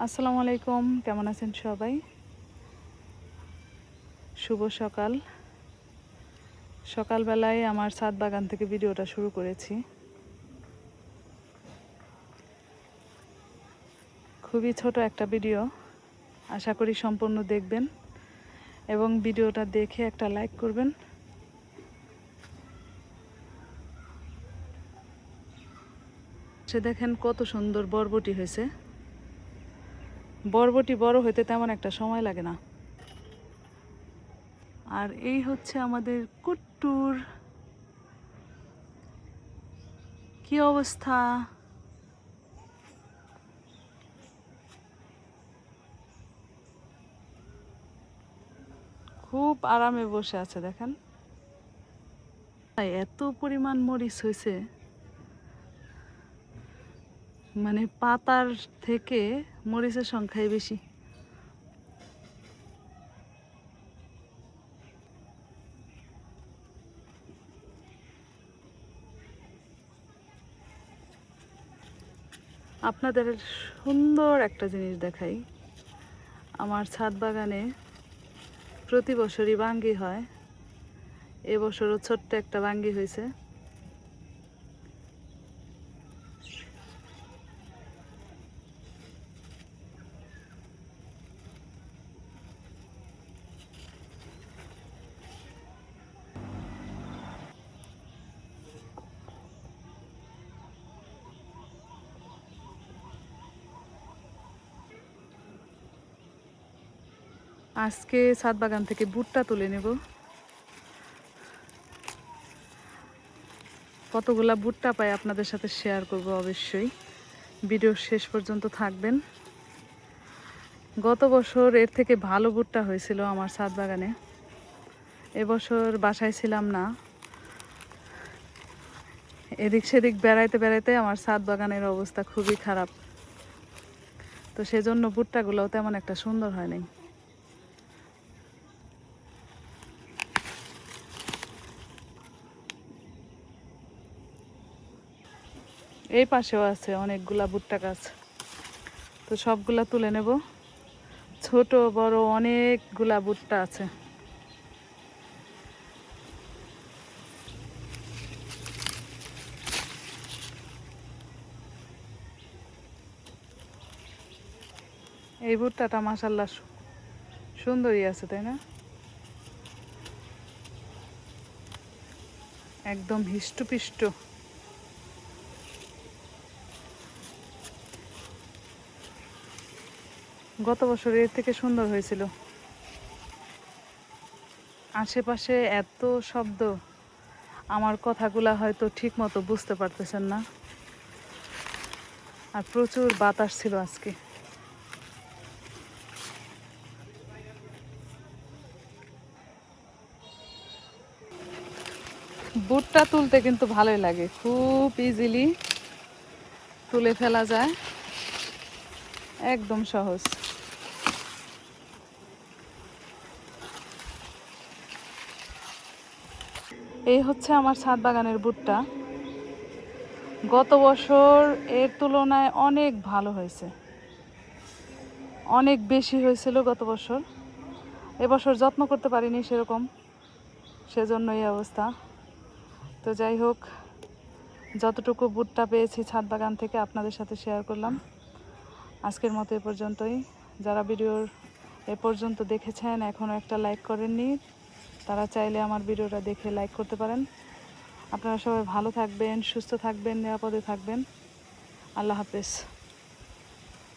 আসসালামু আলাইকুম, কেমন আছেন সবাই? শুভ সকাল। সকালবেলায় আমার ছাদ বাগান থেকে ভিডিওটা শুরু করেছি। খুবই ছোট একটা ভিডিও, আশা করি সম্পূর্ণ দেখবেন এবং ভিডিওটা দেখে একটা লাইক করবেন। সে দেখেন কত সুন্দর বরবটি হয়েছে। বরবটি বড় হইতে তেমন একটা সময় লাগে না। আর এই হচ্ছে আমাদের কুট্টুর। কি অবস্থা? খুব আরামে বসে আছে দেখেন। এত পরিমাণ মরিচ হয়েছে, মানে পাতার থেকে মরিচের সংখ্যাই বেশি। আপনাদের সুন্দর একটা জিনিস দেখাই। আমার ছাদ বাগানে প্রতি বছরই বাঙ্গি হয়। এবছরও ছোট্ট একটা বাঙ্গি হয়েছে। আজকে ছাদ বাগান থেকে ভুট্টা তুলে নেব। কতগুলা ভুট্টা পাই আপনাদের সাথে শেয়ার করব অবশ্যই। ভিডিও শেষ পর্যন্ত থাকবেন। গত বছর এর থেকে ভালো ভুট্টা হয়েছিল আমার ছাদ বাগানে। এবছর বাসায় ছিলাম না, এদিক সেদিক বেড়াইতে বেড়াইতে আমার ছাদ বাগানের অবস্থা খুবই খারাপ। তো সেজন্য ভুট্টাগুলোও তেমন একটা সুন্দর হয় নাই। এই পাশেও আছে অনেকগুলা ভুট্টা গাছ, তো সবগুলা তুলে নেব। ছোট বড় অনেকগুলা ভুট্টা আছে। এই ভুট্টাটা মাশাআল্লাহ সুন্দরই আছে, তাই না? একদম হিষ্টপিষ্ট। গত বছর এর থেকে সুন্দর হয়েছিল। আশেপাশে এত শব্দ, আমার কথাগুলা হয়তো ঠিক মতো বুঝতে পারতেছেন না। আর প্রচুর বাতাস ছিল আজকে। ভুট্টা তুলতে কিন্তু ভালোই লাগে, খুব ইজিলি তুলে ফেলা যায়, একদম সহজ। এই হচ্ছে আমার ছাদ বাগানের ভুট্টা। গত বছর এর তুলনায় অনেক ভালো হয়েছে, অনেক বেশি হয়েছিল গত বছর। এবছর যত্ন করতে পারিনি সেরকম, সেজন্য এই অবস্থা। তো যাই হোক, যতটুকু ভুট্টা পেয়েছি ছাদ বাগান থেকে আপনাদের সাথে শেয়ার করলাম। আজকের মতো এ পর্যন্তই। যারা ভিডিওর এ পর্যন্ত দেখেছেন এখনও একটা লাইক করেননি, তারা চাইলে আমার ভিডিওটা দেখে লাইক করতে পারেন। আপনারা সবাই ভালো থাকবেন, সুস্থ থাকবেন, নিরাপদে থাকবেন। আল্লাহ হাফেজ।